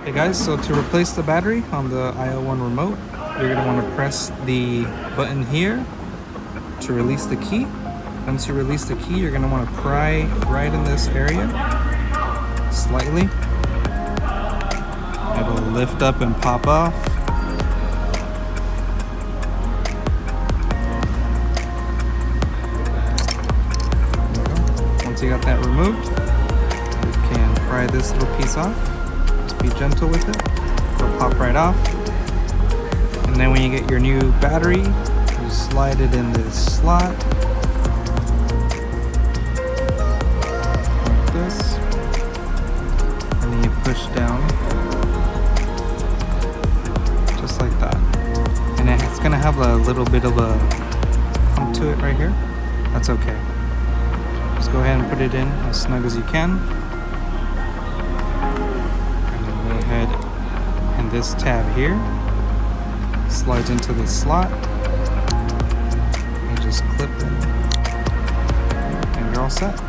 Hey guys, so to replace the battery on the IO1 remote, you're going to want to press the button here to release the key. Once you release the key, you're going to want to pry right in this area slightly. It'll lift up and pop off. Once you got that removed, you can pry this little piece off. Just be gentle with it. It'll pop right off. And then when you get your new battery, you slide it in this slot. Like this. And then you push down. Just like that. And it's going to have a little bit of a hump to it right here. That's okay. Just go ahead and put it in as snug as you can. And then go ahead and this tab here slides into the slot. And just clip it. And you're all set.